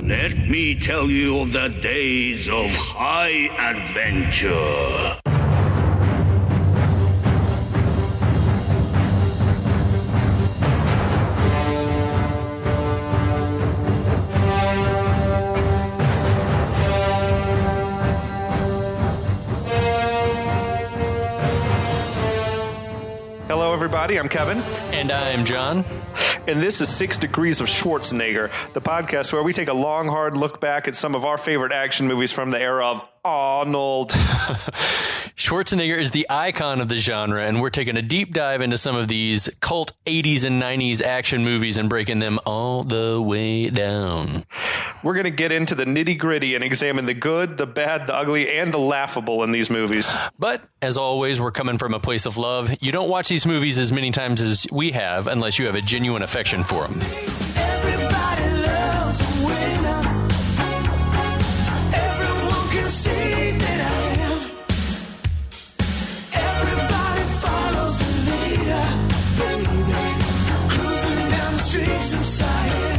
Let me tell you of the days of high adventure. Hello, everybody. I'm Kevin. And I'm John. And this is 6 Degrees of Schwarzenegger, the podcast where we take a long, hard look back at some of our favorite action movies from the era of Arnold. Schwarzenegger is the icon of the genre, and we're taking a deep dive into some of these cult 80s and 90s action movies and breaking them all the way down. We're going to get into the nitty-gritty and examine the good, the bad, the ugly, and the laughable in these movies. But, as always, we're coming from a place of love. You don't watch these movies as many times as we have unless you have a genuine affection for them. Everybody loves a winner. Everyone can see that I am. Everybody follows the leader, baby. Cruising down the streets of Siam.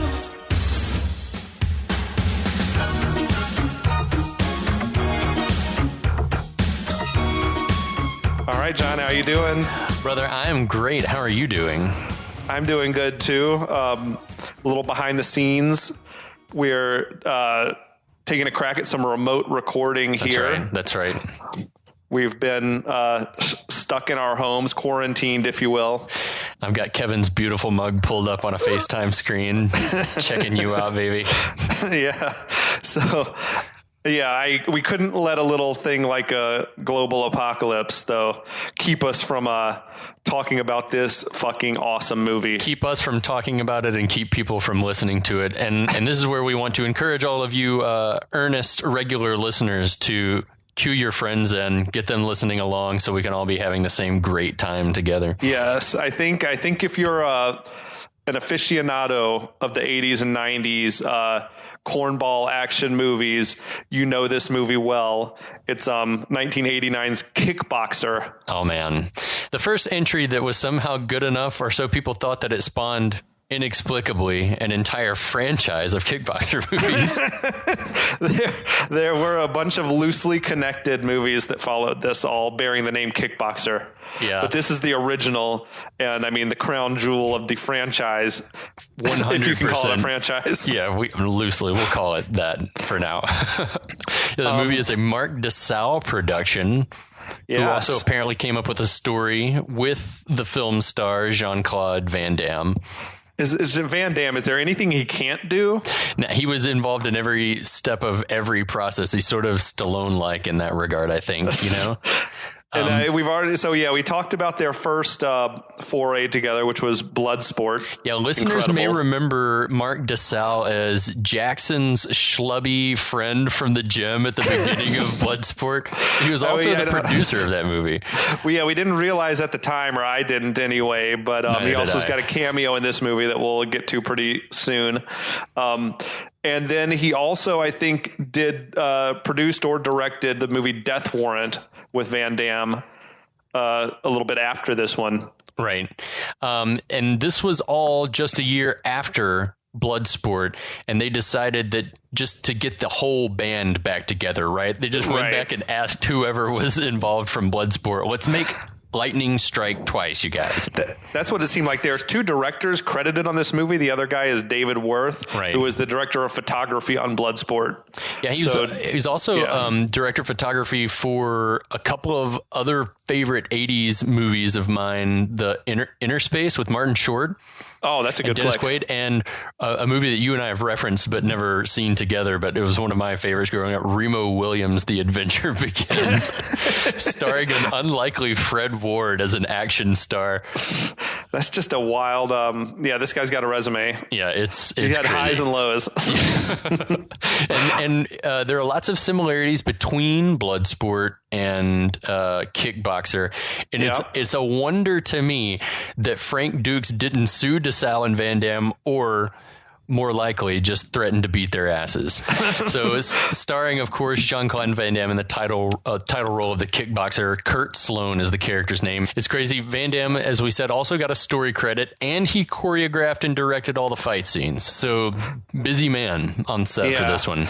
All right, John, how you doing? Brother, I am great. How are you doing? I'm doing good, too. A little behind the scenes. We're taking a crack at some remote recording here. That's right. We've been stuck in our homes, quarantined, if you will. I've got Kevin's beautiful mug pulled up on a FaceTime screen, checking you out, baby. Yeah. So, yeah, we couldn't let a little thing like a global apocalypse, though, keep us from talking about this fucking awesome movie. Keep us from talking about it and keep people from listening to it. And this is where we want to encourage all of you earnest, regular listeners to cue your friends and get them listening along so we can all be having the same great time together. Yes, I think if you're an aficionado of the 80s and 90s cornball action movies, you know this movie well. It's 1989's Kickboxer. Oh, man. The first entry that was somehow good enough, or so people thought, that it spawned inexplicably an entire franchise of Kickboxer movies. There were a bunch of loosely connected movies that followed this, all bearing the name Kickboxer. Yeah. But this is the original, and I mean the crown jewel of the franchise. 100%. If you can call it a franchise. Yeah, we'll call it that for now. The movie is a Mark DeSalle production. Yes. Who also apparently came up with a story with the film star Jean-Claude Van Damme. Is Van Damme, is there anything he can't do? No, he was involved in every step of every process. He's sort of Stallone-like in that regard, I think, you know? And we talked about their first foray together, which was Bloodsport. Yeah, listeners may remember Mark DeSalle as Jackson's schlubby friend from the gym at the beginning of Bloodsport. He was also the producer of that movie. We didn't realize at the time, or I didn't anyway, but he also has got a cameo in this movie that we'll get to pretty soon. And then he also, I think, produced or directed the movie Death Warrant with Van Damme a little bit after this one. Right. And this was all just a year after Bloodsport, and they decided that just to get the whole band back together, right? They just went back and asked whoever was involved from Bloodsport, let's make lightning strike twice, you guys. That's what it seemed like. There's two directors credited on this movie. The other guy is David Worth, who was the director of photography on Bloodsport. Yeah, he's also director of photography for a couple of other favorite 80s movies of mine, the Inner Space with Martin Short. Oh, that's a good Dennis flick. Quaid, and a movie that you and I have referenced but never seen together, but it was one of my favorites growing up, Remo Williams' The Adventure Begins, starring an unlikely Fred Ward as an action star. That's just a wild, this guy's got a resume. Yeah, it's He had crazy. highs and lows. and there are lots of similarities between Bloodsport and Kickboxer, and it's a wonder to me that Frank Dukes didn't sue DeSalle and Van Damme or more likely just threatened to beat their asses. So it's starring, of course, Jean-Claude Van Damme in the title role of the Kickboxer. Kurt Sloan is the character's name. It's crazy. Van Damme, as we said, also got a story credit, and he choreographed and directed all the fight scenes. So busy man on set for this one.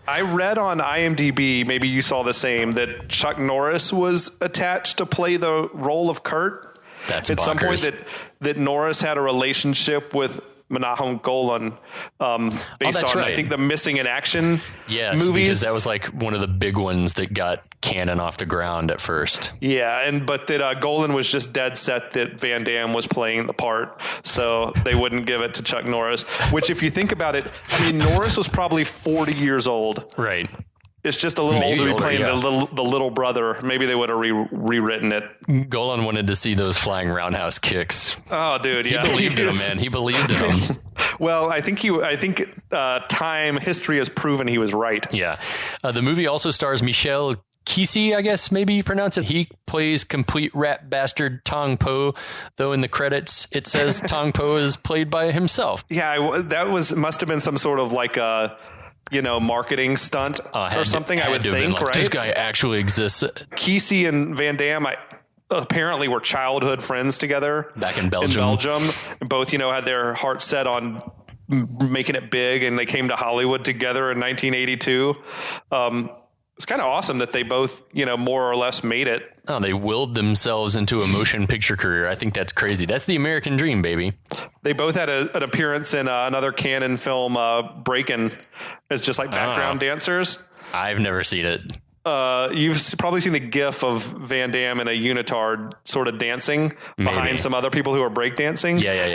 I read on IMDb, maybe you saw the same, that Chuck Norris was attached to play the role of Kurt. That's at bonkers. some point that Norris had a relationship with Menahem Golan, based on, I think, the Missing in Action movies. Because that was like one of the big ones that got Cannon off the ground at first. Yeah, but that Golan was just dead set that Van Damme was playing the part, so they wouldn't give it to Chuck Norris. Which, if you think about it, I mean, Norris was probably 40 years old. Right. It's just a little older to be playing the little brother. Maybe they would have rewritten it. Golan wanted to see those flying roundhouse kicks. Oh, dude, yeah. He believed in him, man. He believed in him. Well, I think history has proven he was right. Yeah. The movie also stars Michel Kisi, I guess maybe you pronounce it. He plays complete rat bastard Tong Po, though in the credits it says Tong Po is played by himself. Yeah, must have been some sort of like a marketing stunt or something, I would think, right? This guy actually exists. Kesey and Van Damme apparently were childhood friends together. Back in Belgium. Both, had their hearts set on making it big, and they came to Hollywood together in 1982. It's kind of awesome that they both, more or less made it. Oh, they willed themselves into a motion picture career. I think that's crazy. That's the American dream, baby. They both had an appearance in another Cannon film, Breakin', as just like background dancers. I've never seen it. You've probably seen the gif of Van Damme in a unitard sort of dancing behind some other people who are breakdancing. Yeah.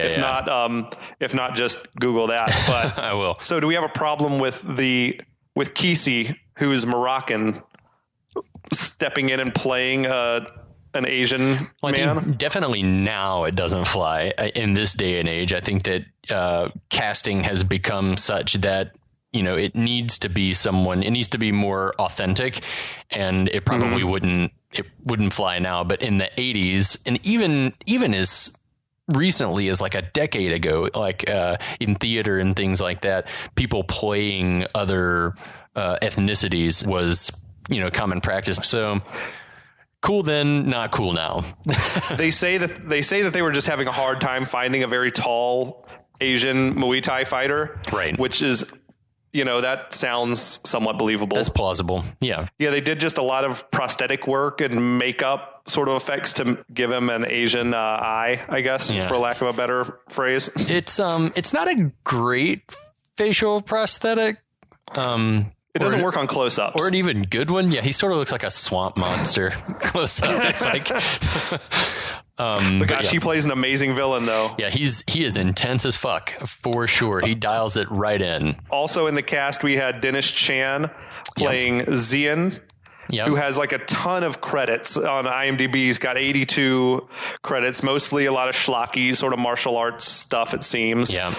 If not, just Google that. But I will. So do we have a problem with Kesey, who's Moroccan, stepping in and playing an Asian man? I think definitely now it doesn't fly in this day and age. I think that casting has become such that it needs to be someone. It needs to be more authentic, and it probably wouldn't fly now. But in the 80s, and even as recently as like a decade ago, like in theater and things like that, people playing other ethnicities was common practice. So cool then, not cool now. They say that they were just having a hard time finding a very tall Asian Muay Thai fighter, right? Which is, that sounds somewhat believable. That's plausible. Yeah. They did just a lot of prosthetic work and makeup sort of effects to give him an Asian eye, I guess, for lack of a better phrase. It's not a great facial prosthetic. It doesn't work on close-ups. Or an even good one. Yeah, he sort of looks like a swamp monster close up. It's like... he plays an amazing villain, though. Yeah, he is intense as fuck, for sure. He dials it right in. Also in the cast, we had Dennis Chan playing Zian, who has like a ton of credits on IMDb. He's got 82 credits, mostly a lot of schlocky sort of martial arts stuff, it seems. Yeah.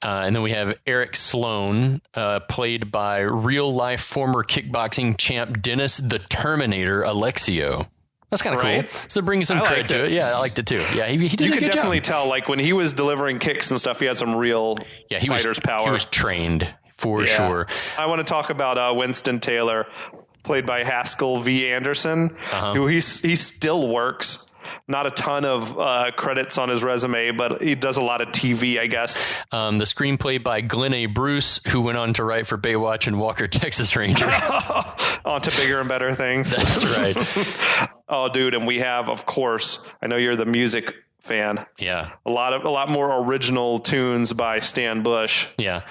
And then we have Eric Sloan, played by real-life former kickboxing champ Dennis the Terminator Alexio. That's kind of cool. So bringing some credit to it. Yeah, I liked it too. Yeah, he did a good job. You could definitely tell, like, when he was delivering kicks and stuff, he had some real fighter's power. He was trained, for sure. I want to talk about Winston Taylor, played by Haskell V. Anderson, who he still works. Not a ton of credits on his resume, but he does a lot of TV, I guess. The screenplay by Glenn A. Bruce, who went on to write for Baywatch and Walker, Texas Ranger. On to bigger and better things. That's right. Oh, dude, and we have, of course, I know you're the music fan. Yeah. A lot more original tunes by Stan Bush. Yeah.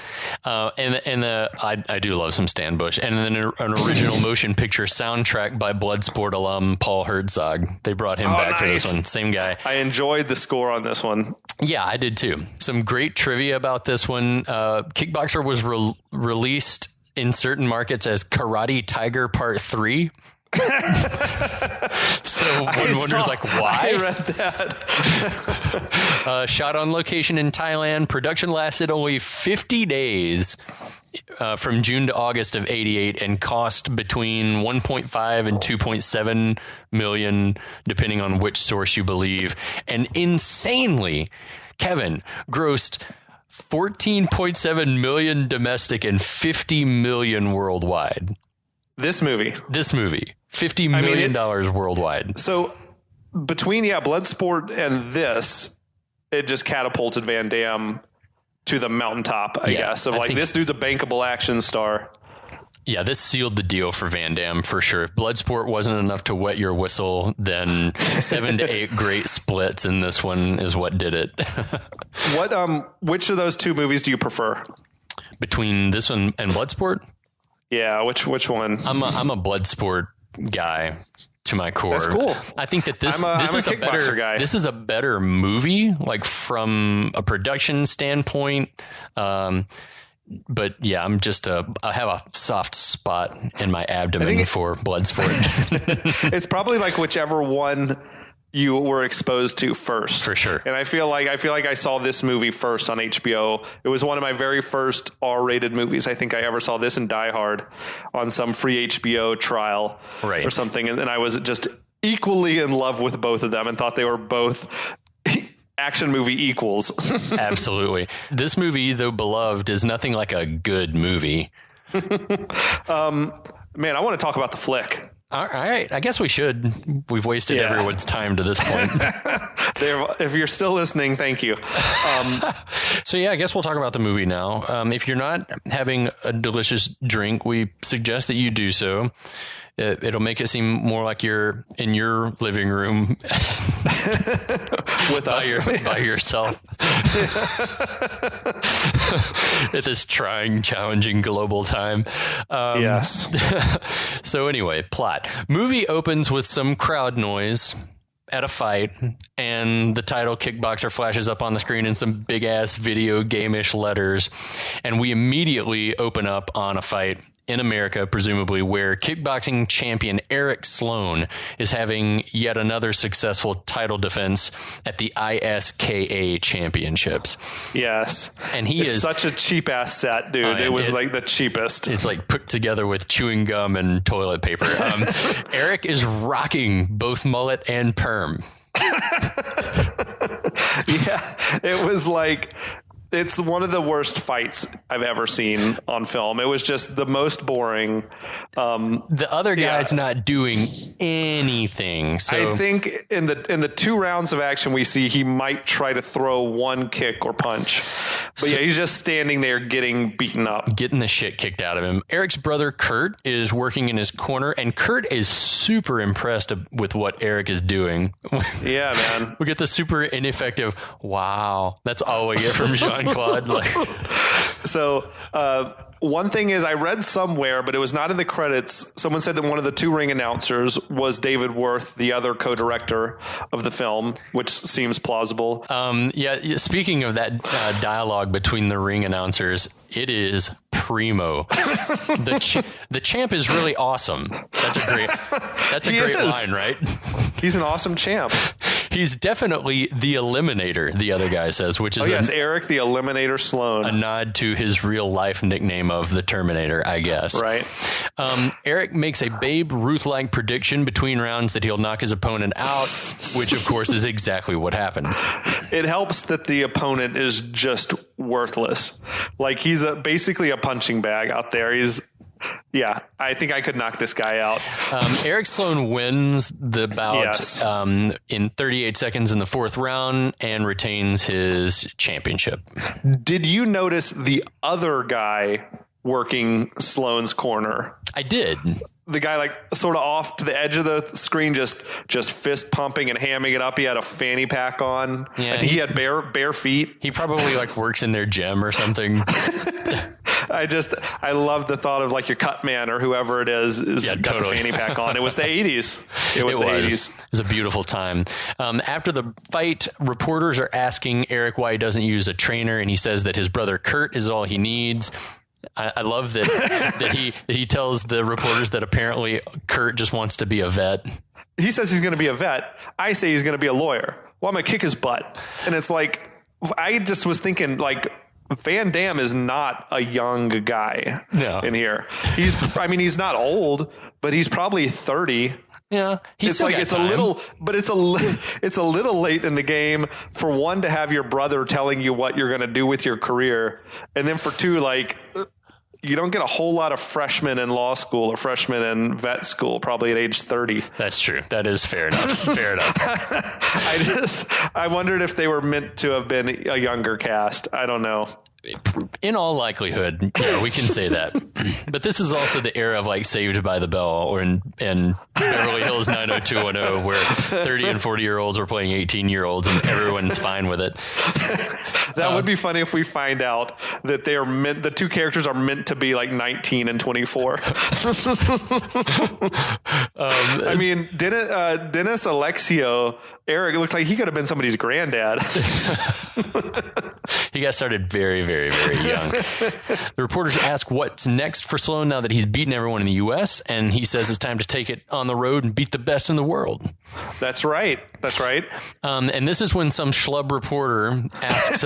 I do love some Stan Bush. And then an original motion picture soundtrack by Bloodsport alum Paul Herzog. They brought him back for this one. Same guy. I enjoyed the score on this one. Yeah, I did too. Some great trivia about this one. Kickboxer was released in certain markets as Karate Tiger Part 3. So one wonders, like, why? I read that. Shot on location in Thailand. Production lasted only 50 days from June to August of 88 and cost between 1.5 and 2.7 million, depending on which source you believe. And insanely, Kevin grossed $14.7 million domestic and $50 million worldwide. This movie, $50 million worldwide. So between Bloodsport and this, it just catapulted Van Damme to the mountaintop, I guess. Of like, this dude's a bankable action star. Yeah, this sealed the deal for Van Damme for sure. If Bloodsport wasn't enough to wet your whistle, then 7 to 8 great splits in this one is what did it. Which of those two movies do you prefer? Between this one and Bloodsport? Yeah, which one? I'm a Bloodsport guy to my core. That's cool. I think that this I'm is a a better guy. This is a better movie, like from a production standpoint. But yeah, I have a soft spot in my abdomen for Bloodsport. It's probably like whichever one you were exposed to first. For sure. And I feel like I saw this movie first on HBO. It was one of my very first R-rated movies. I think I ever saw this and Die Hard on some free HBO trial or something. And then I was just equally in love with both of them and thought they were both action movie equals. Absolutely. This movie, though beloved, is nothing like a good movie. Man, I want to talk about the flick. All right. I guess we should. We've wasted everyone's time to this point. If you're still listening, thank you. So yeah, I guess we'll talk about the movie now. If you're not having a delicious drink, we suggest that you do so. It'll make it seem more like you're in your living room with us by yourself at this trying, challenging global time. Yes. So anyway, plot. Movie opens with some crowd noise at a fight, and the title Kickboxer flashes up on the screen in some big ass video game-ish letters, and we immediately open up on a fight in America, presumably, where kickboxing champion Eric Sloan is having yet another successful title defense at the ISKA championships. Yes. And he is such a cheap ass set, dude. It was like the cheapest. It's like put together with chewing gum and toilet paper. Eric is rocking both mullet and perm. Yeah, it was like... It's one of the worst fights I've ever seen on film. It was just the most boring. The other guy's not doing anything. So I think in the 2 rounds of action we see, he might try to throw one kick or punch. But he's just standing there getting beaten up. Getting the shit kicked out of him. Eric's brother, Kurt, is working in his corner, and Kurt is super impressed with what Eric is doing. Yeah, man. We get the super ineffective, wow. That's all we get from Jean-Claude. So one thing is, I read somewhere, but it was not in the credits. Someone said that one of the 2 ring announcers was David Worth, the other co-director of the film, which seems plausible. Yeah. Speaking of that dialogue between the ring announcers, it is primo. The champ is really awesome. That's a great line, right? He's an awesome champ. He's definitely the Eliminator, the other guy says, which is Eric the Eliminator Sloan. A nod to his real life nickname of the Terminator, I guess. Right. Eric makes a Babe Ruth-like prediction between rounds that he'll knock his opponent out, which of course is exactly what happens. It helps that the opponent is just worthless. Like he's basically a punching bag out there. I think I could knock this guy out. Eric Sloan wins the bout in 38 seconds in the 4th round and retains his championship. Did you notice the other guy working Sloan's corner? I did. The guy like sort of off to the edge of the screen, just fist pumping and hamming it up. He had a fanny pack on. Yeah, I think he had bare feet. He probably like works in their gym or something. I love the thought of like your cut man or whoever it is got the fanny pack on. It was the 80s. It was the 80s. It was a beautiful time. After the fight, reporters are asking Eric why he doesn't use a trainer, and he says that his brother Kurt is all he needs. I love that he tells the reporters that apparently Kurt just wants to be a vet. He says he's going to be a vet. I say he's going to be a lawyer. Well, I'm going to kick his butt. And it's like, I just was thinking like, Van Damme is not a young guy in here. He's not old, but he's probably 30. Yeah, it's like it's time. It's a little late in the game for one to have your brother telling you what you're going to do with your career, and then for two, like you don't get a whole lot of freshmen in law school or freshmen in vet school probably at age 30. That's true. That is fair enough. Fair enough. I wondered if they were meant to have been a younger cast. I don't know. In all likelihood, yeah, we can say that. But this is also the era of like Saved by the Bell or in Beverly Hills 90210 where 30 and 40-year-olds are playing 18-year-olds and everyone's fine with it. That would be funny if we find out that they are the two characters are meant to be like 19 and 24. I mean, Dennis Alexio, Eric, it looks like he could have been somebody's granddad. He got started very, very, very young. The reporters ask what's next for Sloan now that he's beaten everyone in the U.S., and he says it's time to take it on the road and beat the best in the world. That's right. And this is when some schlub reporter asks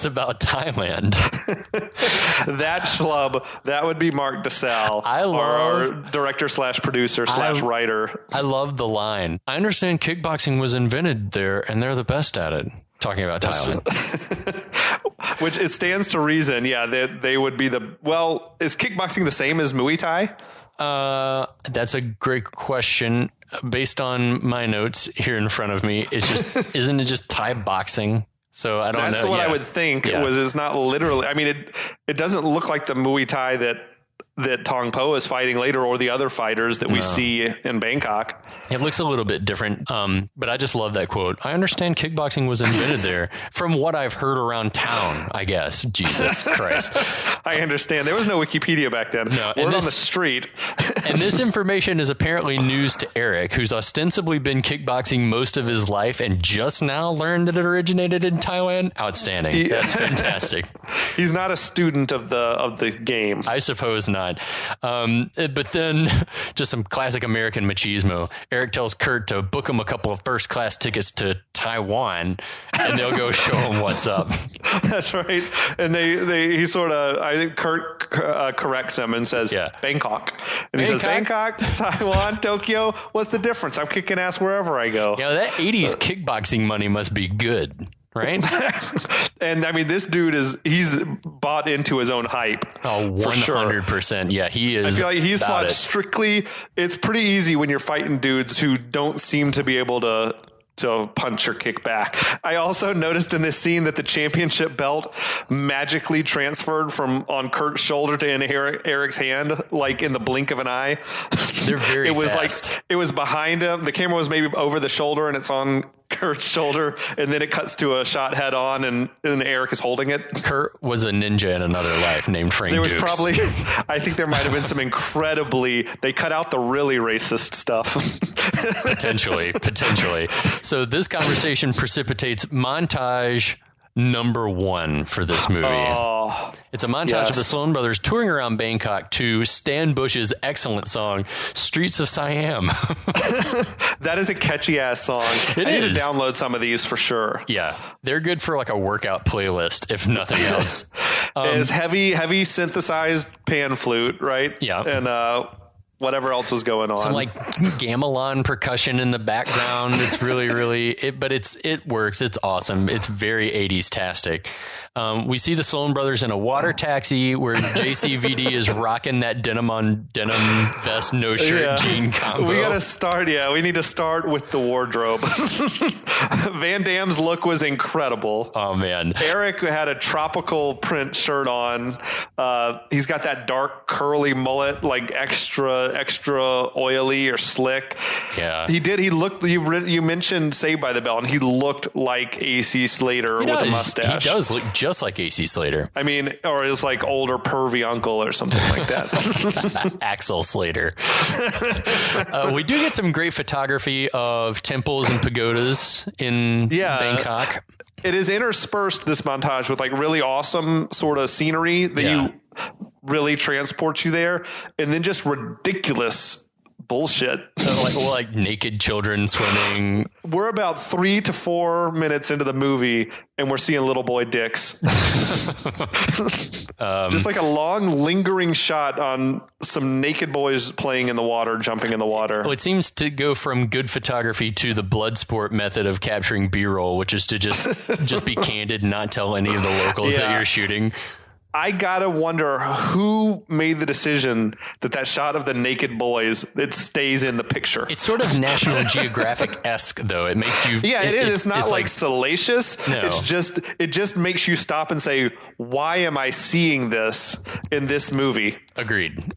about Thailand. That schlub, that would be Mark DeSalle, our director/producer/writer. I love the line. I understand kickboxing was invented there, and they're the best at it. Talking about Thailand. Which it stands to reason, yeah, they would be is kickboxing the same as Muay Thai? That's a great question. Based on my notes here in front of me, it's just isn't it just Thai boxing? So I don't know. That's what I would think. It's not literally. I mean, it doesn't look like the Muay Thai that Tong Po is fighting later, or the other fighters that we see in Bangkok. It looks a little bit different, but I just love that quote. I understand kickboxing was invented there. From what I've heard around town, I guess. Jesus Christ. I understand. There was no Wikipedia back then. No, Word on the street. And this information is apparently news to Eric, who's ostensibly been kickboxing most of his life and just now learned that it originated in Thailand. Outstanding. That's fantastic. He's not a student of the game. I suppose not. But then just some classic American machismo. Eric tells Kurt to book him a couple of first class tickets to Taiwan and they'll go show him what's up. That's right. And he sort of, I think Kurt corrects him and says Bangkok. And he says Bangkok, Taiwan, Tokyo. What's the difference? I'm kicking ass wherever I go. Yeah, that 80s kickboxing money must be good. Right. And I mean, this dude he's bought into his own hype. Oh, 100%. Yeah, he is. I feel like he's fought strictly. It's pretty easy when you're fighting dudes who don't seem to be able to punch or kick back. I also noticed in this scene that the championship belt magically transferred from on Kurt's shoulder to in Eric's hand, like in the blink of an eye. They're very fast. Like it was behind him. The camera was maybe over the shoulder and it's on Kurt's shoulder, and then it cuts to a shot head on and Eric is holding it. Kurt was a ninja in another life named Frank There was Dukes. Probably, I think there might have been some they cut out the really racist stuff. Potentially. So this conversation precipitates montage number 1 for this movie. Oh, it's a montage of the Sloan brothers touring around Bangkok to Stan Bush's excellent song, Streets of Siam. That is a catchy ass song. I need to download some of these for sure. Yeah. They're good for like a workout playlist, if nothing else. It's heavy synthesized pan flute, right? Yeah. And, whatever else was going on. Some like gamelan percussion in the background. It's really, but it works. It's awesome. It's very 80s-tastic. We see the Sloan brothers in a water taxi where JCVD is rocking that denim on denim vest, no shirt jean combo. We need to start with the wardrobe. Van Damme's look was incredible. Oh man. Eric had a tropical print shirt on. He's got that dark curly mullet, like extra oily or slick. Yeah. He looked, you mentioned Saved by the Bell, and he looked like AC Slater with a mustache. He does look just like AC Slater. I mean, or his like older pervy uncle or something like that. Axel Slater. We do get some great photography of temples and pagodas in Bangkok. It is interspersed, this montage, with like really awesome sort of scenery that you really transports you there, and then just ridiculous bullshit. like naked children swimming. We're about 3 to 4 minutes into the movie and we're seeing little boy dicks. Just like a long, lingering shot on some naked boys playing in the water, jumping in the water. Well, it seems to go from good photography to the Bloodsport method of capturing B-roll, which is to just be candid and not tell any of the locals that you're shooting. I gotta wonder who made the decision that shot of the naked boys, it stays in the picture. It's sort of National Geographic-esque, though. It makes you... Yeah, it is. It's not like salacious. No. It just makes you stop and say, why am I seeing this in this movie? Agreed.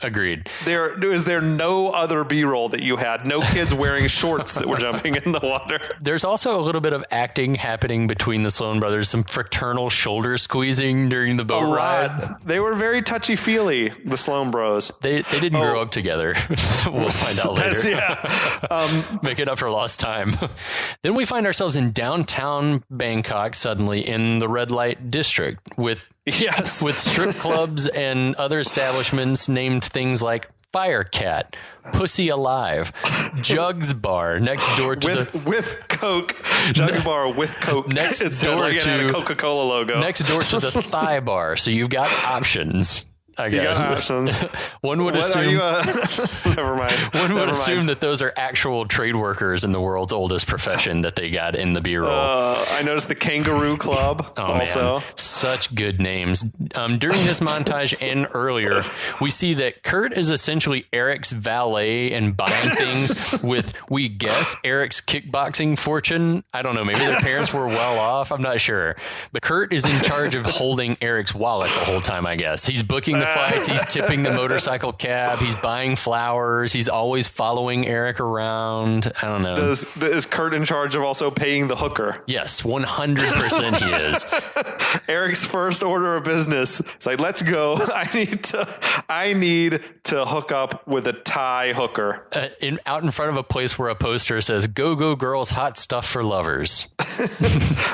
Is there no other B-roll that you had? No kids wearing shorts that were jumping in the water? There's also a little bit of acting happening between the Sloan brothers, some fraternal shoulder squeezing during the boat ride. They were very touchy-feely, the Sloan bros. They didn't grow up together. We'll find out later. Making up for lost time. Then we find ourselves in downtown Bangkok suddenly in the red light district with strip clubs and other establishments named things like Fire Cat, Pussy Alive, Jugs Bar next door to with Coke, Jugs Bar with Coke. Next door to a Coca-Cola logo. Next door to the Thigh Bar. So you've got options. I guess. You got options. One would assume. Never mind. One would assume that those are actual trade workers in the world's oldest profession that they got in the B-roll. I noticed the Kangaroo Club. Also, man. Such good names. During this montage and earlier, we see that Kurt is essentially Eric's valet and buying things with, we guess, Eric's kickboxing fortune. I don't know. Maybe their parents were well off. I'm not sure. But Kurt is in charge of holding Eric's wallet the whole time. I guess he's booking the fights, he's tipping the motorcycle cab, he's buying flowers, he's always following Eric around. I don't know. Is Kurt in charge of also paying the hooker? Yes, 100% he is. Eric's first order of business. It's like, let's go. I need to hook up with a Thai hooker. Out in front of a place where a poster says, "Go, go, girls, hot stuff for lovers."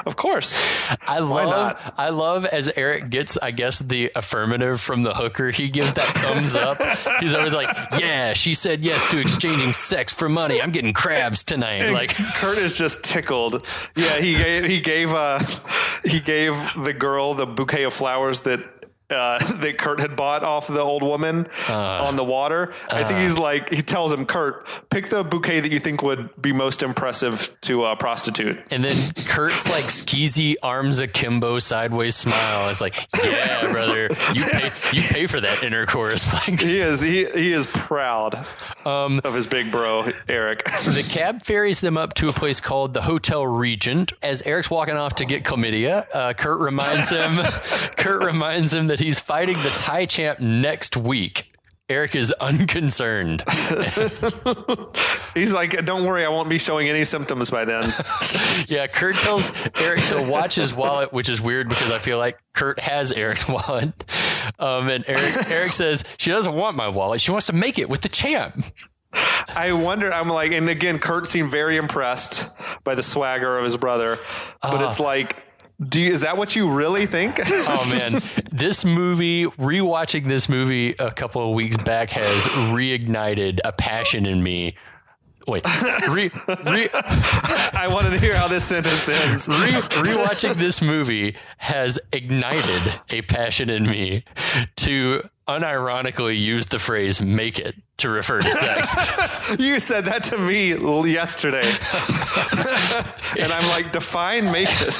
Of course. I love as Eric gets, I guess, the affirmative from the hooker, he gives that thumbs up. He's over like, yeah, she said yes to exchanging sex for money. I'm getting crabs tonight. And like Kurt is just tickled. Yeah, he gave the girl the bouquet of flowers that Kurt had bought off the old woman on the water. I think he tells him, Kurt, pick the bouquet that you think would be most impressive to a prostitute. And then Kurt's like skeezy arms akimbo sideways smile. It's like, yeah, brother, you pay for that intercourse. Like he is proud of his big bro, Eric. The cab ferries them up to a place called the Hotel Regent. As Eric's walking off to get chlamydia, Kurt reminds him that he's fighting the Thai champ next week. Eric is unconcerned. He's like, don't worry, I won't be showing any symptoms by then. Yeah, Kurt tells Eric to watch his wallet, which is weird because I feel like Kurt has Eric's wallet. And Eric says, she doesn't want my wallet. She wants to make it with the champ. I wonder, I'm like, and again, Kurt seemed very impressed by the swagger of his brother, but it's like, is that what you really think? Oh man, rewatching this movie a couple of weeks back has reignited a passion in me. Wait, I wanted to hear how this sentence ends. Rewatching this movie has ignited a passion in me to unironically use the phrase "make it" to refer to sex. You said that to me yesterday. And I'm like, define "make it."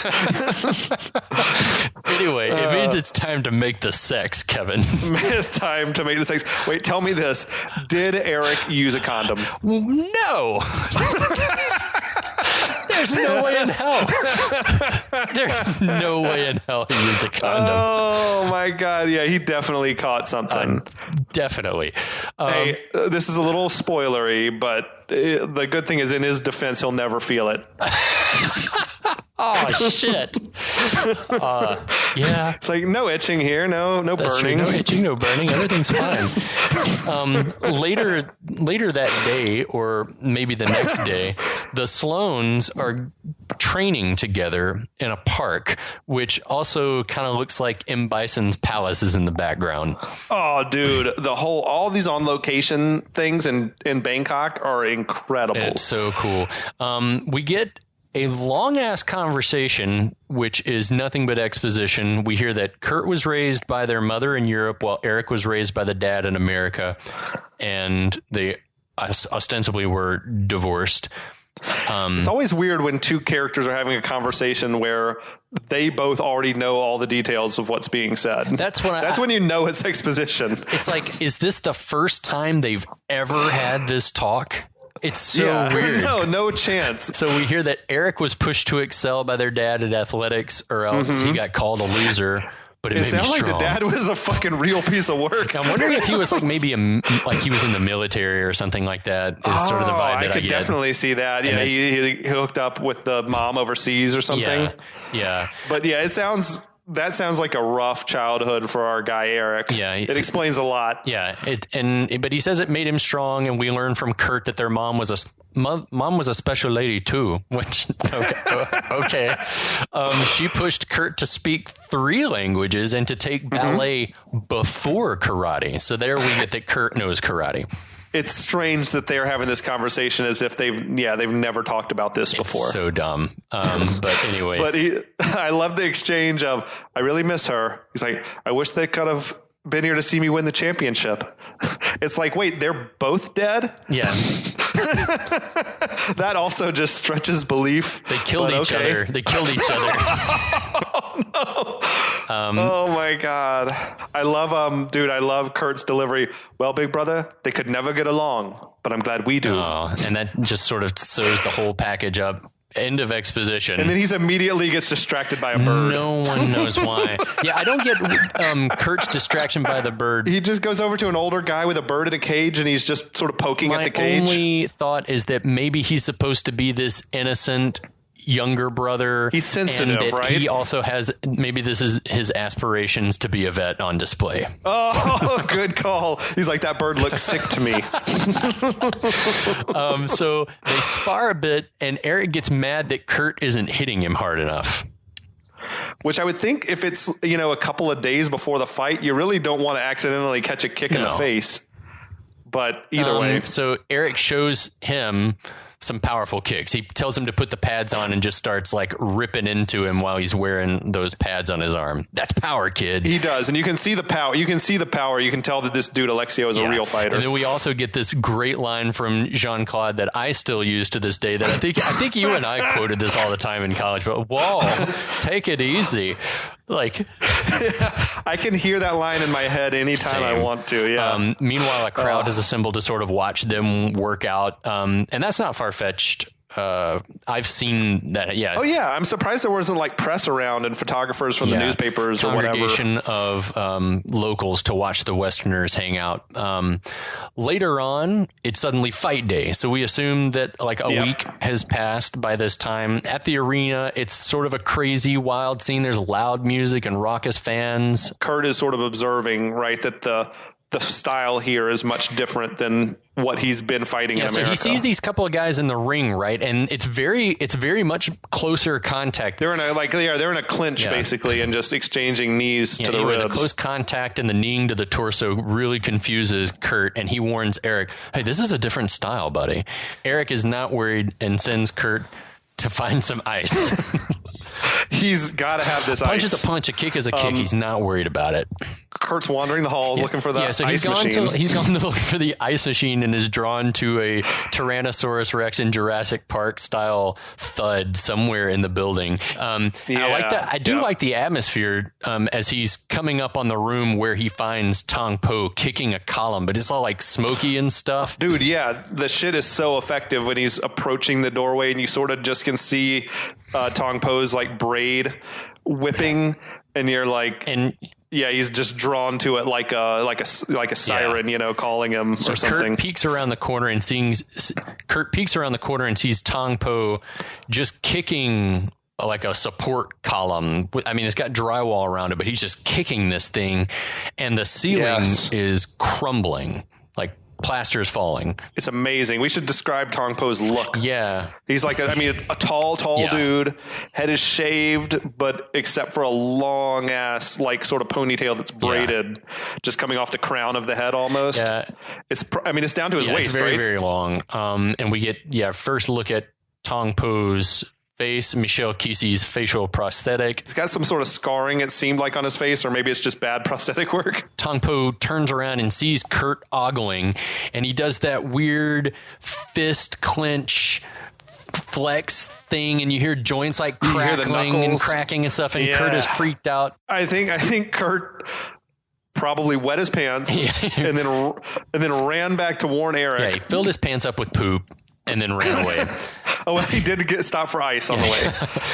Anyway, it means it's time to make the sex, Kevin. It's time to make the sex. Wait, tell me this. Did Eric use a condom? No. There's no way in hell. There's no way in hell he used a condom. Oh my God. Yeah, he definitely caught something. Definitely. Hey, this is a little spoilery, but the good thing is in his defense, he'll never feel it. Oh, shit. Yeah. It's like no itching here. No That's burning. True. No itching, no burning. Everything's fine. Later that day, or maybe the next day, the Sloans are training together in a park, which also kind of looks like M. Bison's palace is in the background. Oh, dude. All these on location things in Bangkok are incredible. It's so cool. We get a long-ass conversation, which is nothing but exposition. We hear that Kurt was raised by their mother in Europe while Eric was raised by the dad in America, and they ostensibly were divorced. It's always weird when two characters are having a conversation where they both already know all the details of what's being said. That's when you know it's exposition. It's like, is this the first time they've ever had this talk? It's so weird. No chance. So we hear that Eric was pushed to excel by their dad at athletics, or else he got called a loser. But it sounds like the dad was a fucking real piece of work. I'm wondering if he was like maybe like he was in the military or something like that. Is sort of the vibe that I get. Definitely see that. Yeah, he hooked up with the mom overseas or something. Yeah. But yeah, that sounds like a rough childhood for our guy Eric. Yeah, it explains a lot. Yeah, but he says it made him strong, and we learn from Kurt that their mom was a special lady too. Which okay. She pushed Kurt to speak 3 languages and to take ballet before karate. So there we get that Kurt knows karate. It's strange that they're having this conversation as if they've never talked about this before. It's so dumb. But anyway. I love the exchange of, I really miss her. He's like, I wish they could have been here to see me win the championship. It's like, wait, they're both dead? Yeah. That also just stretches belief. They killed each other. Oh, no. Oh my God. I love Kurt's delivery. Well, big brother, they could never get along, but I'm glad we do. Oh, and that just sort of sews the whole package up. End of exposition. And then he's immediately gets distracted by a bird. No one knows why. Yeah, I don't get Kurt's distraction by the bird. He just goes over to an older guy with a bird in a cage, and he's just sort of poking at the cage. My only thought is that maybe he's supposed to be this innocent younger brother. He's sensitive, right? He also has, maybe this is his aspirations to be a vet on display. Oh, good call. He's like, that bird looks sick to me. So they spar a bit, and Eric gets mad that Kurt isn't hitting him hard enough. Which I would think if it's, a couple of days before the fight, you really don't want to accidentally catch a kick in the face. But either way. So Eric shows him some powerful kicks. He tells him to put the pads on and just starts like ripping into him while he's wearing those pads on his arm. That's power, kid. He does. And you can see the power. You can tell that this dude, Alexio, is a real fighter. And then we also get this great line from Jean-Claude that I still use to this day that I think you and I quoted this all the time in college, but whoa, take it easy. Like, I can hear that line in my head anytime I want to. Yeah. Meanwhile, a crowd has assembled to sort of watch them work out. And that's not far-fetched. I've seen that. Yeah. Oh yeah. I'm surprised there wasn't like press around and photographers from the newspapers or whatever. Congregation of locals to watch the Westerners hang out. Later on, it's suddenly fight day. So we assume that like a week has passed by this time. At the arena, it's sort of a crazy, wild scene. There's loud music and raucous fans. Kurt is sort of observing, right, that the style here is much different than what he's been fighting in America. So he sees these couple of guys in the ring, right? And it's very much closer contact. They're in a clinch basically, and just exchanging knees to the ribs. The close contact and the kneeing to the torso really confuses Kurt, and he warns Eric, "Hey, this is a different style, buddy." Eric is not worried and sends Kurt to find some ice. He's got to have this ice. Punch is a punch, a kick is a kick. He's not worried about it. Kurt's wandering the halls looking for the ice machine. He's gone to look for the ice machine and is drawn to a Tyrannosaurus Rex in Jurassic Park style thud somewhere in the building. I like that. I do like the atmosphere as he's coming up on the room where he finds Tong Po kicking a column, but it's all like smoky and stuff. Dude, yeah, the shit is so effective when he's approaching the doorway and you sort of just can see Tong Po's like braid whipping, and you're like, he's just drawn to it like a siren, calling him or something. Kurt peeks around the corner and sees Tong Po just kicking like a support column. I mean, it's got drywall around it, but he's just kicking this thing, and the ceiling is crumbling. Like plaster is falling. It's amazing. We should describe Tong Po's look. Yeah. He's like, a tall dude. Head is shaved, but except for a long ass, like sort of ponytail that's braided, just coming off the crown of the head almost. Yeah. It's down to his waist, it's very, right? very long. And we get, first look at Tong Po's face, Michelle Kesey's facial prosthetic. He's got some sort of scarring, it seemed like, on his face, or maybe it's just bad prosthetic work. Tong Po turns around and sees Kurt ogling, and he does that weird fist clench flex thing, and you hear joints like crackling and cracking and stuff, and Kurt is freaked out. I think Kurt probably wet his pants and then ran back to warn Eric. Yeah, he filled his pants up with poop and then ran away. Oh, he did get stopped for ice on the way.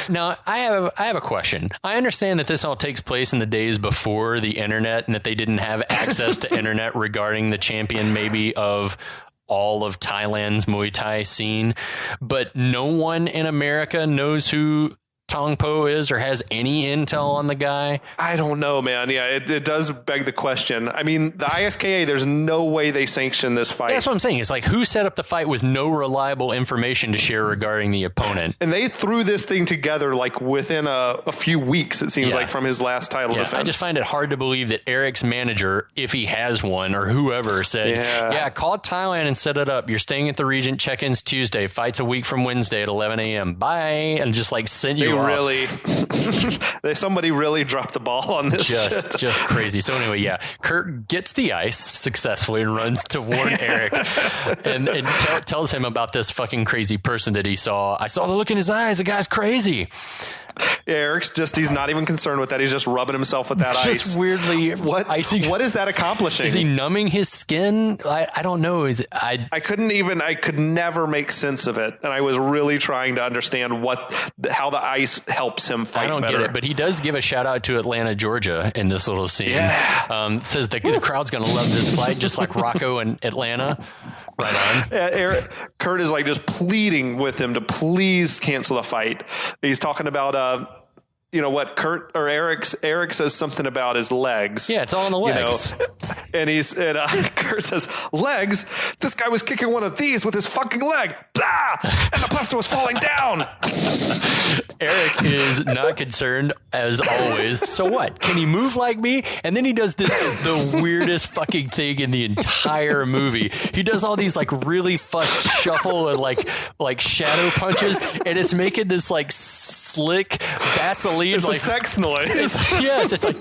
Now, I have a question. I understand that this all takes place in the days before the internet and that they didn't have access to internet regarding the champion maybe of all of Thailand's Muay Thai scene, but no one in America knows who Tong Po is or has any intel on the guy. I don't know, man. Yeah, it does beg the question. I mean, the ISKA, there's no way they sanction this fight. That's what I'm saying. It's like, who set up the fight with no reliable information to share regarding the opponent? And they threw this thing together like within a few weeks, it seems like, from his last title defense. I just find it hard to believe that Eric's manager, if he has one, or whoever, said, call Thailand and set it up. You're staying at the Regent, check-ins Tuesday, fights a week from Wednesday at 11 a.m. Bye. And just like sent you somebody really dropped the ball on this. Just crazy. So anyway, Kurt gets the ice successfully and runs to warn Eric and tells him about this fucking crazy person that he saw. I saw the look in his eyes. The guy's crazy. Yeah, Eric's he's not even concerned with that. He's just rubbing himself with that ice. Just weirdly icing. What is that accomplishing? Is he numbing his skin? I don't know. I could never make sense of it. And I was really trying to understand how the ice helps him fight better. I don't get it, but he does give a shout out to Atlanta, Georgia in this little scene. Yeah. Says the crowd's going to love this fight, just like Rocco and Atlanta. Right on. Kurt is like just pleading with him to please cancel the fight. He's talking about Eric says something about his legs. Yeah, it's all on the legs. And Kurt says, legs? This guy was kicking one of these with his fucking leg. Blah! And the plaster was falling down. Eric is not concerned, as always. So what? Can he move like me? And then he does the weirdest fucking thing in the entire movie. He does all these like really fussed shuffle and like shadow punches, and it's making this like slick Vaseline. It's a sex noise. It's like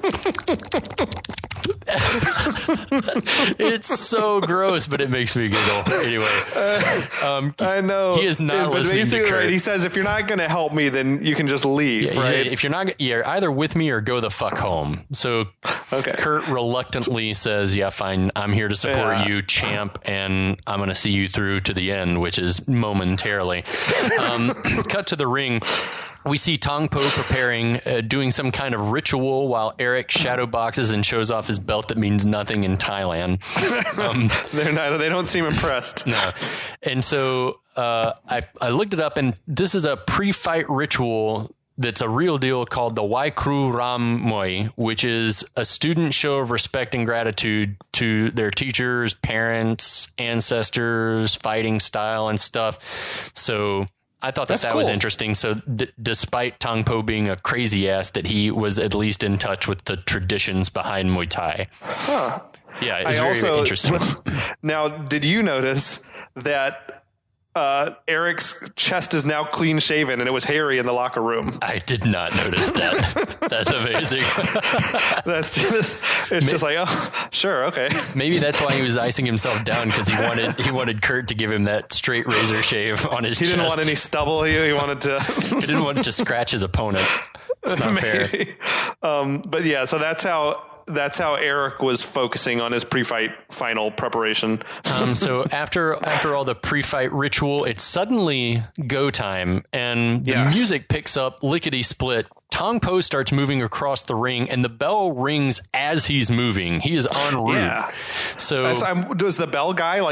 it's so gross, but it makes me giggle. Anyway, I know he is not listening to Kurt. He says, if you're not going to help me, then you can just leave. Right? If you're not, you're either with me or go the fuck home. So Kurt reluctantly says, yeah, fine. I'm here to support you, champ. And I'm going to see you through to the end, which is momentarily. Cut to the ring. We see Tong Po preparing, doing some kind of ritual while Eric shadow boxes and shows off his belt that means nothing in Thailand. They don't seem impressed. No. And so I looked it up, and this is a pre-fight ritual that's a real deal called the Wai Kru Ram Moi, which is a student show of respect and gratitude to their teachers, parents, ancestors, fighting style and stuff. So I thought that cool. Was interesting. So despite Tong Po being a crazy ass, that he was at least in touch with the traditions behind Muay Thai. Huh. Yeah, it's very interesting. Now, did you notice that Eric's chest is now clean shaven and it was hairy in the locker room? I did not notice that. That's amazing. It's just like, oh, sure. Okay. Maybe that's why he was icing himself down, because he wanted Kurt to give him that straight razor shave on his chest. He didn't want any stubble. He wanted to, he didn't want to scratch his opponent. It's not fair. But yeah, so that's how Eric was focusing on his pre-fight final preparation. So after all the pre-fight ritual, it's suddenly go time, and the music picks up lickety split. Tong Po starts moving across the ring, and the bell rings as he's moving. He is en route. Yeah. So does the bell guy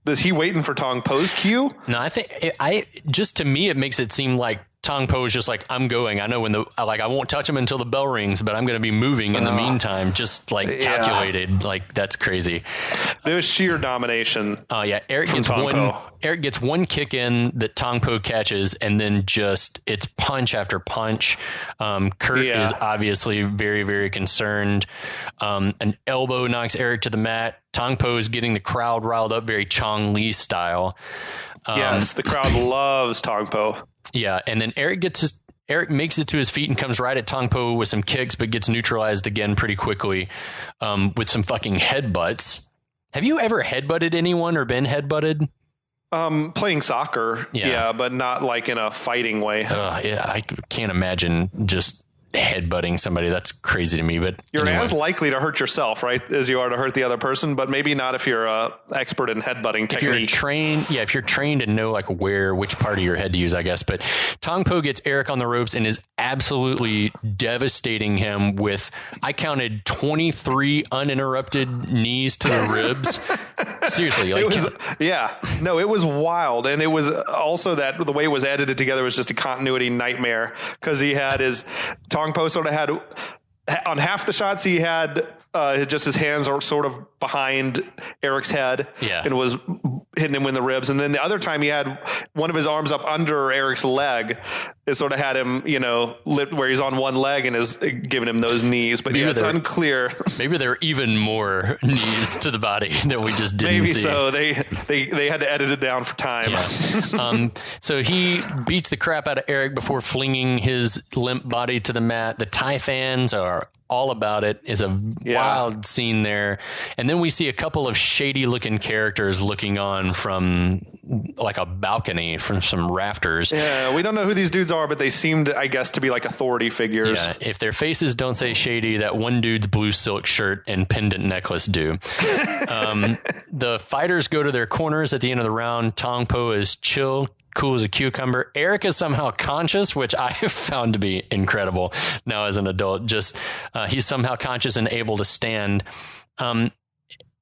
is he waiting for Tong Po's cue? No, I think to me, it makes it seem like Tong Po is just like, I'm going. I know I won't touch him until the bell rings, but I'm going to be moving in the meantime, just like calculated. Like, that's crazy. It was sheer domination. Oh yeah. Eric gets one kick in that Tong Po catches, and then it's punch after punch. Kurt is obviously very, very concerned. An elbow knocks Eric to the mat. Tong Po is getting the crowd riled up, very Chong Li style. Yes, the crowd loves Tong Po. Yeah, and then Eric makes it to his feet and comes right at Tong Po with some kicks, but gets neutralized again pretty quickly with some fucking headbutts. Have you ever headbutted anyone or been headbutted? Playing soccer, yeah, but not like in a fighting way. Yeah, I can't imagine just headbutting somebody. That's crazy to me. But you're as likely to hurt yourself, right, as you are to hurt the other person, but maybe not if you're a expert in headbutting technique. If you're trained and know like which part of your head to use, I guess. But Tong Po gets Eric on the ropes and is absolutely devastating him with, I counted 23 uninterrupted knees to the ribs. Seriously, like, it was wild, and it was also that the way it was edited together was just a continuity nightmare, because he had his Tong Po sort of had on half the shots he had just his hands are sort of behind Eric's head, and was hitting him in the ribs, and then the other time he had one of his arms up under Eric's leg. It sort of had him, where he's on one leg and is giving him those knees. But it's unclear. Maybe there are even more knees to the body that we just didn't see. So they had to edit it down for time. Yeah. So he beats the crap out of Eric before flinging his limp body to the mat. The Thai fans are all about it. Is a wild scene there. And then we see a couple of shady looking characters looking on from like a balcony from some rafters. Yeah, we don't know who these dudes are, but they seemed, I guess, to be like authority figures. Yeah, if their faces don't say shady, that one dude's blue silk shirt and pendant necklace do. The fighters go to their corners at the end of the round. Tong Po is chill, cool as a cucumber. Eric is somehow conscious, which I have found to be incredible now as an adult. Just he's somehow conscious and able to stand.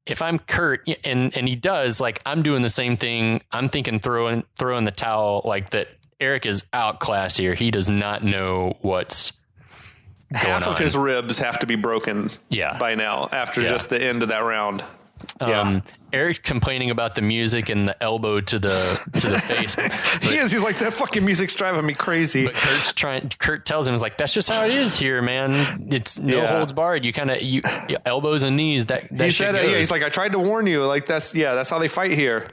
If I'm Kurt, and he does, like, I'm doing the same thing. I'm thinking throwing the towel, like that. Eric is outclassed here. He does not know what's going on. Half of his ribs have to be broken by now after just the end of that round. Eric's complaining about the music and the elbow to the face. He's like, that fucking music's driving me crazy. But Kurt tells him, he's like, that's just how it is here, man. It's no holds barred. You kind of elbows and knees. He said, he's like, I tried to warn you. Like that's how they fight here.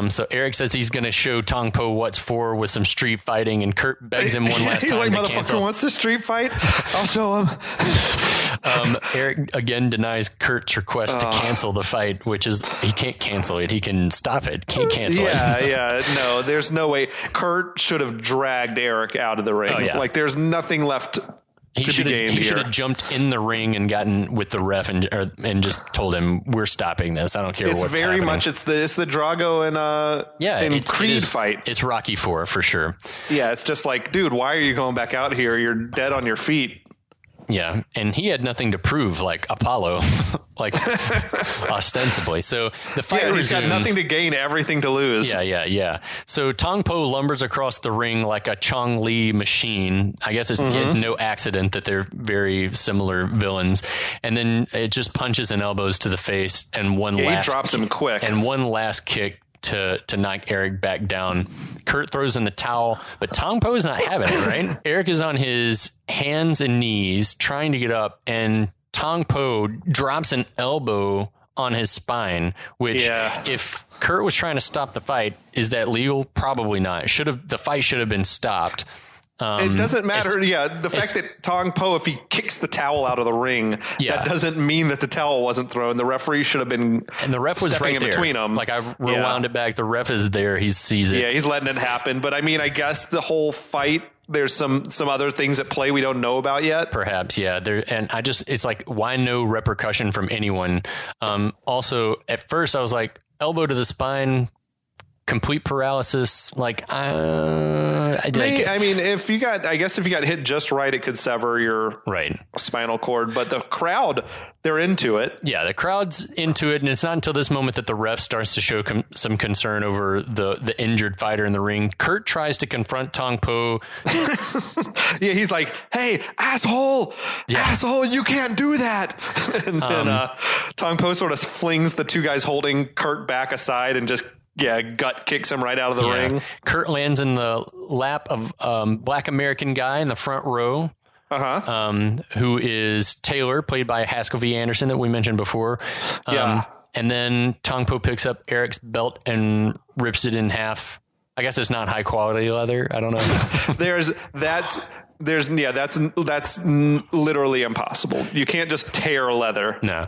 So Eric says he's going to show Tong Po what's for with some street fighting, and Kurt begs him one last he's time. He's like, motherfucker wants to street fight. I'll show him. Eric again denies Kurt's request to cancel the fight, which is he can't cancel it. He can stop it. Can't cancel it. No, there's no way. Kurt should have dragged Eric out of the ring. Like there's nothing left to be gained. He should have jumped in the ring and gotten with the ref and just told him, we're stopping this. I don't care what's happening. It's very much it's the Drago and Creed fight. It's Rocky IV for sure. Yeah, it's just like, dude, why are you going back out here? You're dead on your feet. Yeah, and he had nothing to prove, like Apollo, like ostensibly. So the fight resumes. He's got nothing to gain, everything to lose. Yeah. So Tong Po lumbers across the ring like a Chong Li machine. I guess it's no accident that they're very similar villains. And then it just punches and elbows to the face, and he drops him quick, and one last kick to knock Eric back down. Kurt throws in the towel, but Tong Po is not having it, right? Eric is on his hands and knees trying to get up, and Tong Po drops an elbow on his spine, which if Kurt was trying to stop the fight, is that legal? Probably not. The fight should have been stopped. It doesn't matter. The fact that Tong Po, if he kicks the towel out of the ring, that doesn't mean that the towel wasn't thrown. The referee should have been, and the ref was right in there. Between them. Like I rewound it back. The ref is there. He sees it. Yeah, he's letting it happen. But I mean, I guess the whole fight, there's some other things at play we don't know about yet. Perhaps, yeah. It's like, why no repercussion from anyone? Also, at first I was like, elbow to the spine, complete paralysis. Like, I mean, if you got hit just right, it could sever your spinal cord. But the crowd, they're into it. Yeah, the crowd's into it, and it's not until this moment that the ref starts to show some concern over the injured fighter in the ring. Kurt tries to confront Tong Po. He's like, "Hey, asshole, you can't do that." And then Tong Po sort of flings the two guys holding Kurt back aside and just gut kicks him right out of the ring. Kurt lands in the lap of Black American guy in the front row, who is Taylor, played by Haskell V. Anderson that we mentioned before. And then Tong Po picks up Eric's belt and rips it in half I guess it's not high quality leather. I don't know. That's literally impossible. You can't just tear leather. No,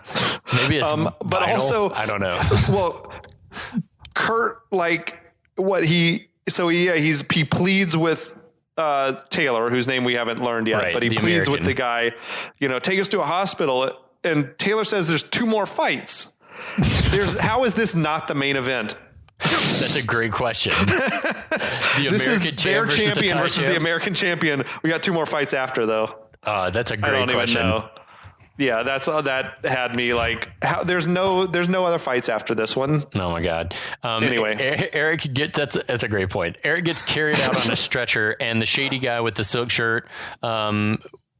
maybe it's but vinyl? also I don't know. Well, Kurt, like what he pleads with Taylor, whose name we haven't learned yet, but he pleads with the guy, take us to a hospital. And Taylor says there's 2 more fights. How is this not the main event? That's a great question. This is their champion versus the American champion. We got 2 more fights after, though. That's a great question. Even know. Yeah, that had me like, there's no other fights after this one. Oh my God. Anyway, Eric that's a great point. Eric gets carried out on a stretcher, and the shady guy with the silk shirt,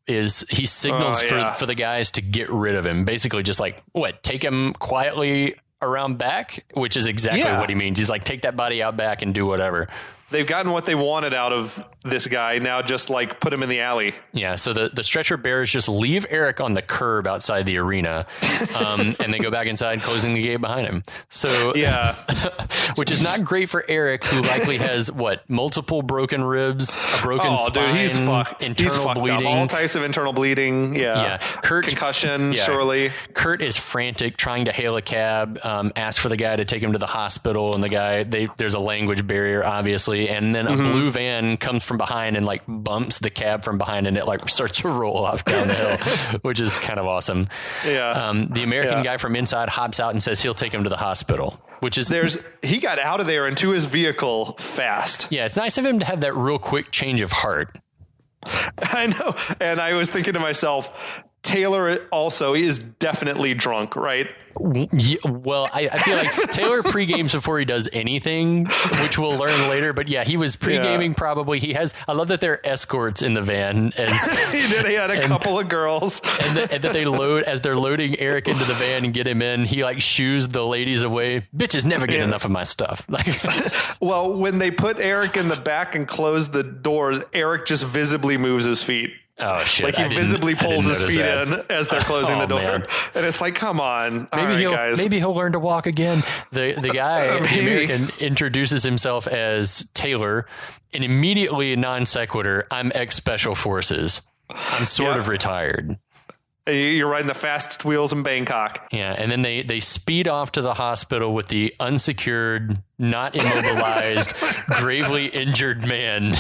he signals for the guys to get rid of him. Basically just like, take him quietly around back, which is exactly what he means. He's like, take that body out back and do whatever. They've gotten what they wanted out of this guy. Now just like put him in the alley. Yeah. So the stretcher bearers just leave Eric on the curb outside the arena. And they go back inside, closing the gate behind him. So which is not great for Eric, who likely has multiple broken ribs, a broken spine, he's fucked. Internal bleeding, up. All types of internal bleeding. Yeah. Concussion, surely. Kurt is frantic, trying to hail a cab, ask for the guy to take him to the hospital. And the guy, there's a language barrier, obviously. And then a blue van comes from behind and like bumps the cab from behind, and it like starts to roll off down the hill, which is kind of awesome. Yeah. The American guy from inside hops out and says he'll take him to the hospital, which is he got out of there and to his vehicle fast. Yeah. It's nice of him to have that real quick change of heart. I know. And I was thinking to myself, Taylor also is definitely drunk, right? Yeah, well, I feel like Taylor pre-games before he does anything, which we'll learn later. But yeah, he was pre-gaming probably. I love that there are escorts in the van. He had a couple of girls. And that they as they're loading Eric into the van and get him in, he like shoos the ladies away. Bitches never get enough of my stuff. Well, when they put Eric in the back and close the door, Eric just visibly moves his feet. Oh shit! Like he visibly pulls his feet in as they're closing the door, and it's like, come on, maybe he'll learn to walk again. The guy, the American, introduces himself as Taylor, and immediately non sequitur. I'm ex special forces. I'm sort of retired. You're riding the fastest wheels in Bangkok. Yeah, and then they speed off to the hospital with the unsecured, not immobilized, gravely injured man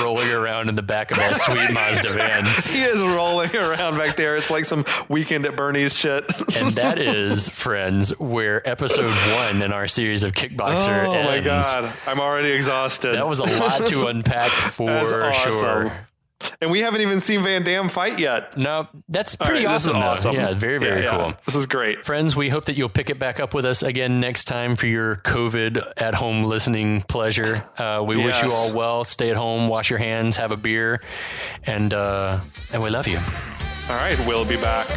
rolling around in the back of that sweet Mazda van. He is rolling around back there. It's like some Weekend at Bernie's shit. And that is, friends, where episode 1 in our series of Kickboxer ends. Oh my God, I'm already exhausted. That was a lot to unpack for sure. And we haven't even seen Van Damme fight yet. No, that's pretty awesome. This is awesome. Yeah, very, very cool. This is great. Friends, we hope that you'll pick it back up with us again next time for your COVID at home listening pleasure. We wish you all well. Stay at home, wash your hands, have a beer, and we love you. All right, we'll be back.